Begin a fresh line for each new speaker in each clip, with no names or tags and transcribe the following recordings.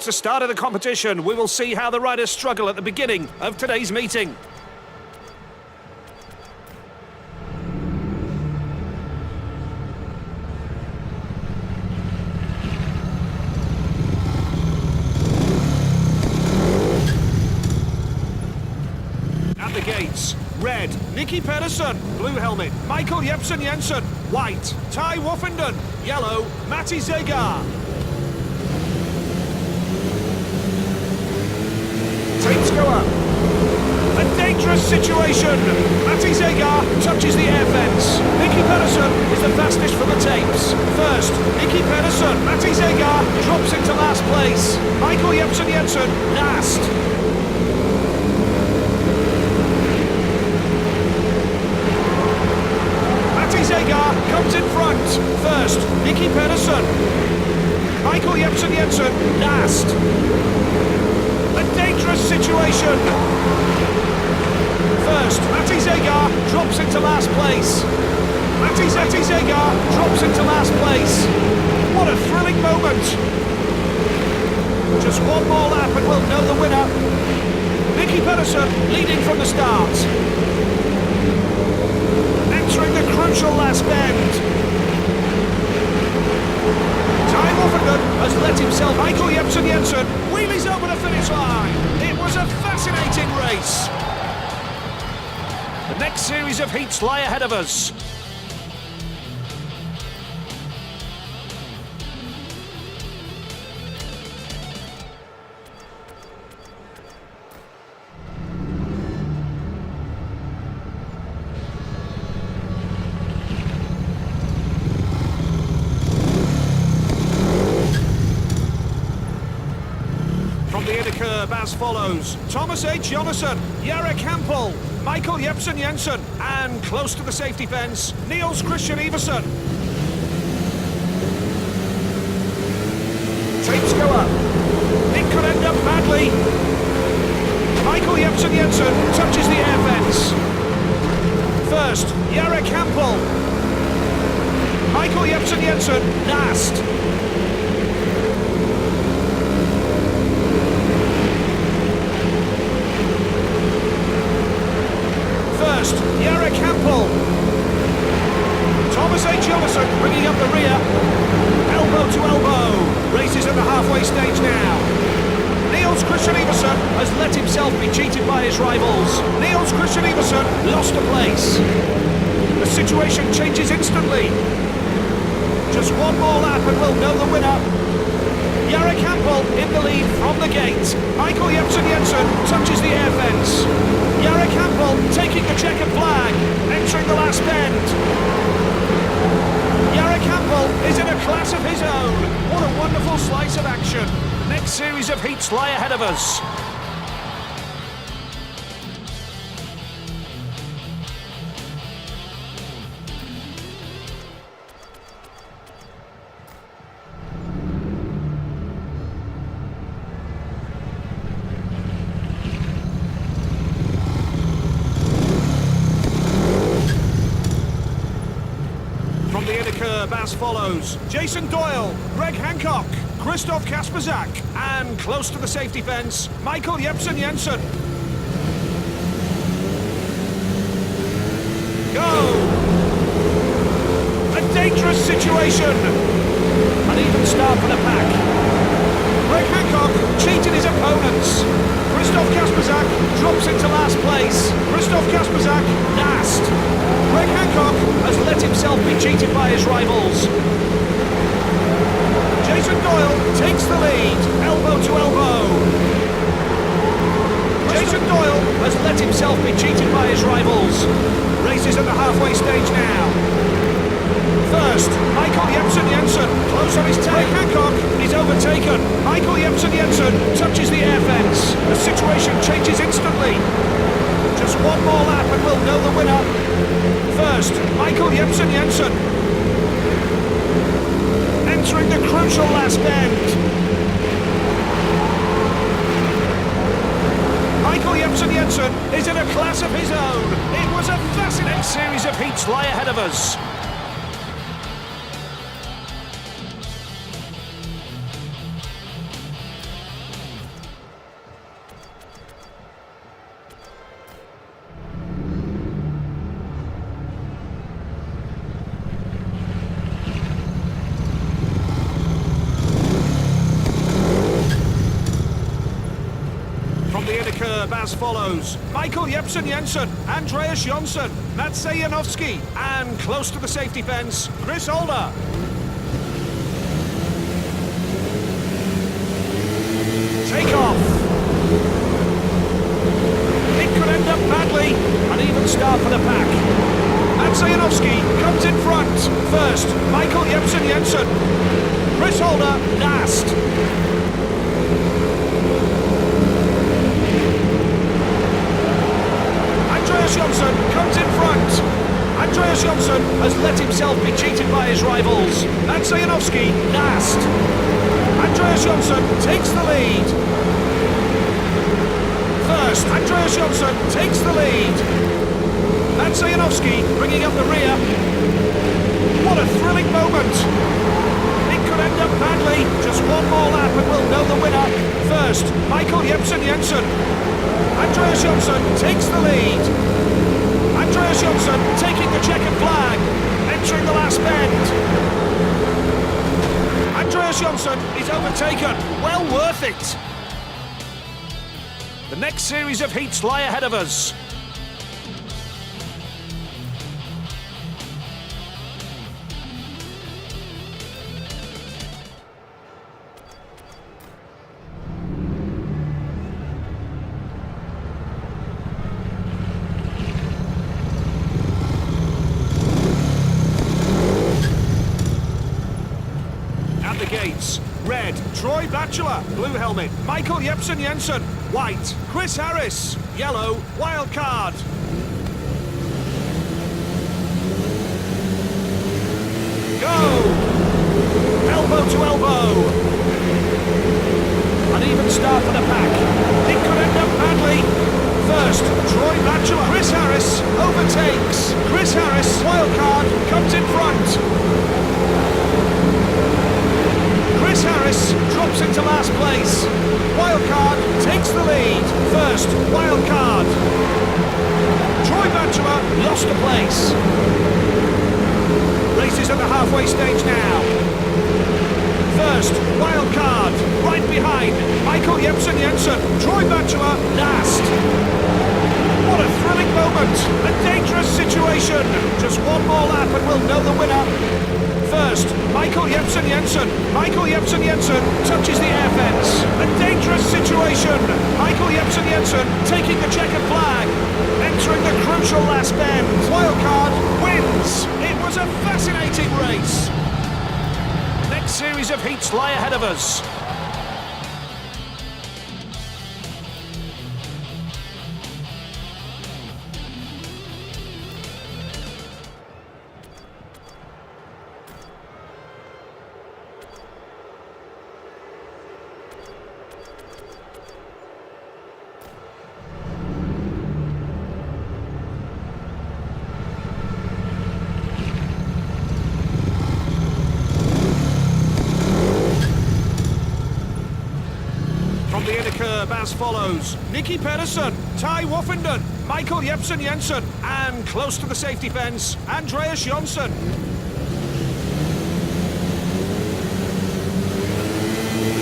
It's the start of the competition. We will see how the riders struggle at the beginning of today's meeting. At the gates, red, Nicky Pedersen, blue helmet, Michael Jepsen Jensen, white, Ty Woffenden, yellow, Matti Zegar. Tapes go up. A dangerous situation. Matti Zegar touches the air fence. Nicky Pedersen is the fastest for the tapes. First, Nicky Pedersen. Matti Zegar drops into last place. Michael Jepsen Jensen last. Matti Zegar comes in front. First, Nicky Pedersen. Michael Jepsen Jensen last. A dangerous situation. First, Matti Zegar drops into last place. Matti Zegar drops into last place. What a thrilling moment. Just one more lap and we'll know the winner. Nicky Pedersen leading from the start. Entering the crucial last bend. Ty Woffenden has let himself. Michael Jepsen Jensen wheelies over the finish line. It was a fascinating race. The next series of heats lie ahead of us. As follows: Thomas H. Jonasson, Jarek Hampel, Michael Jepsen Jensen, and close to the safety fence, Niels Christian Iversen. Tapes go up. It could end up badly. Michael Jepsen Jensen touches the air fence. First, Jarek Hampel. Michael Jepsen Jensen last. First, Jarek Hampel. Thomas H. Jonasson bringing up the rear. Elbow to elbow. Races at the halfway stage now. Niels Christian Iversen has let himself be cheated by his rivals. Niels Christian Iversen lost a place. The situation changes instantly. Just one more lap and we'll know the winner. Jarek Hampel in the lead from the gate. Michael Jepsen Jensen touches the air fence. Jarek Hampel taking the checkered flag, entering the last bend. Jarek Hampel is in a class of his own. What a wonderful slice of action. The next series of heats lie ahead of us. As follows: Jason Doyle, Greg Hancock, Christoph Kasperzak, and close to the safety fence, Michael Jepsen Jensen. Go! A dangerous situation. An even start for the pack. Greg Hancock cheated his opponents. Christoph Kasperzak drops into last place. Christoph Kasperzak last. Greg Hancock has let himself be cheated by his rivals. Jason Doyle takes the lead, elbow to elbow. Jason Doyle has let himself be cheated by his rivals. Races at the halfway stage now. First, Michael Jepsen Jensen, close on his tail. Greg Hancock is overtaken. Michael Jepsen Jensen touches the air fence. The situation changes instantly. Just one more lap and we'll know the winner. First, Michael Jepsen Jensen. Entering the crucial last bend. Michael Jepsen Jensen is in a class of his own. It was a fascinating series of heats lie ahead of us. curb as follows. Michael Jensen, Andreas Jonsson, Mats Janowski, and close to the safety fence, Chris Holder. Take off. It could end up badly. An even start for the pack. Mats Janowski comes in front. First, Michael Jensen. Chris Holder last. Andreas Jonsson comes in front. Andreas Jonsson has let himself be cheated by his rivals. Mats Janowski last. Andreas Jonsson takes the lead. First, Andreas Jonsson takes the lead. Mats Janowski bringing up the rear. What a thrilling moment. It could end up badly. Just one more lap and we'll know the winner. First, Michael Jensen. Andreas Jonsson takes the lead. Andreas Jonsson taking the checkered flag, entering the last bend. Andreas Jonsson is overtaken. Well worth it. The next series of heats lie ahead of us. Red, Troy Batchelor. Blue helmet, Michael Jensen. White, Chris Harris. Yellow, wild card. Go! Elbow to elbow. An even start for the pack. It could end up badly. First, Troy Batchelor. Chris Harris overtakes. Chris Harris, wild card, comes in front. Chris Harris drops into last place. Wildcard takes the lead. First, wildcard. Troy Batchelor lost a place. Race is at the halfway stage now. First, wildcard. Right behind, Michael Jensen. Troy Batchelor last. What a thrilling moment. A dangerous situation. Just one more lap and we'll know the winner. First, Michael Jensen. Michael Jensen touches the air fence. A dangerous situation. Michael Jensen taking the checkered flag, entering the crucial last bend. Wildcard wins. It was a fascinating race. Next series of heats lie ahead of us. As follows, Nicky Pedersen, Ty Woffenden, Michael Jensen, and close to the safety fence, Andreas Jonsson.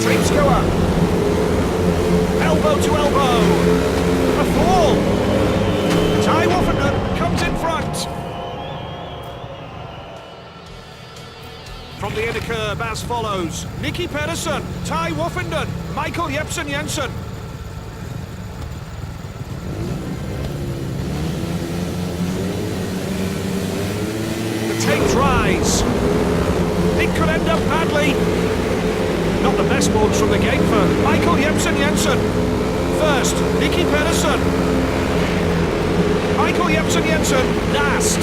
Trains go up. Elbow to elbow. A fall. Ty Woffenden comes in front. From the inner curb as follows, Nicky Pedersen, Ty Woffenden, Michael Jensen. Rise. It could end up badly. Not the best moves from the gate for Michael Jensen. First, Nicky Pedersen. Michael Jensen last.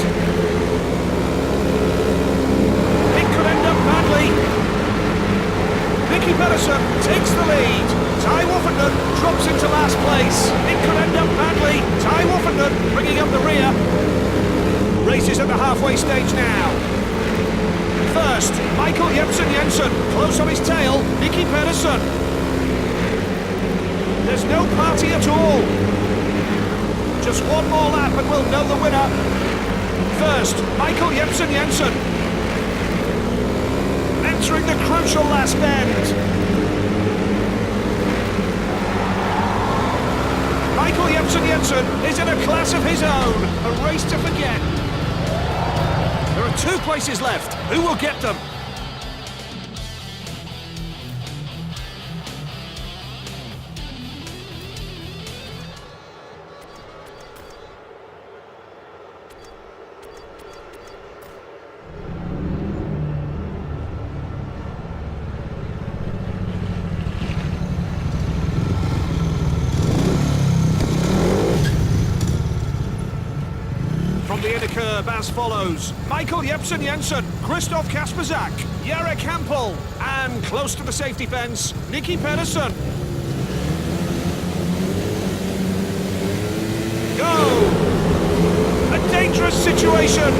It could end up badly. Nicky Pedersen takes the lead. Ty Woffenden drops into last place. It could end up badly. Ty Woffenden bringing up the rear. Race is at the halfway stage now. First, Michael Jensen, close on his tail, Nicky Pedersen. There's no party at all. Just one more lap and we'll know the winner. First, Michael Jensen, entering the crucial last bend. Michael Jensen is in a class of his own. A race to forget. There are 2 places left. Who will get them? The inner curve as follows: Michael Jensen, Christoph Kasperzak, Jarek Hampel, and close to the safety fence, Nicky Pedersen. Go! A dangerous situation.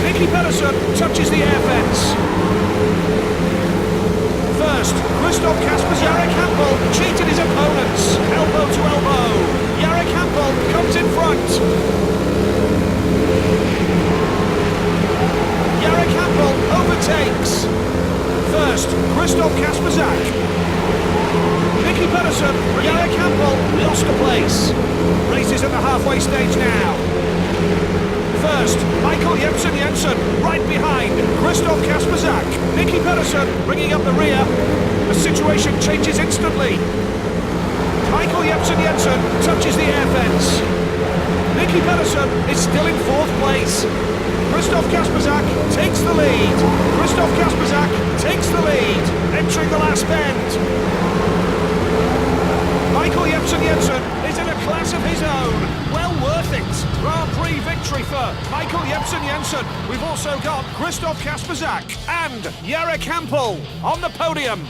Nicky Pedersen touches the air fence. First, Christoph Kasperzak. Jarek Hampel cheated his opponents. Elbow to elbow. Jarek Hampel comes in front. Jarek Hampel overtakes. First, Christoph Kasperzak. Nicky Pedersen. Jarek Hampel lost a place. Race is at the halfway stage now. First, Michael Jensen right behind Christoph Kasperzak. Nicky Pedersen bringing up the rear. The situation changes instantly. Michael Jensen touches the air fence. Nicky Pedersen is still in 4th place. Christoph Kasperzak takes the lead. Christoph Kasperzak takes the lead. Entering the last bend. Michael Jensen is in a class of his own. Well worth it. Grand Prix victory for Michael Jensen. We've also got Christoph Kasperzak and Jarek Hampel on the podium.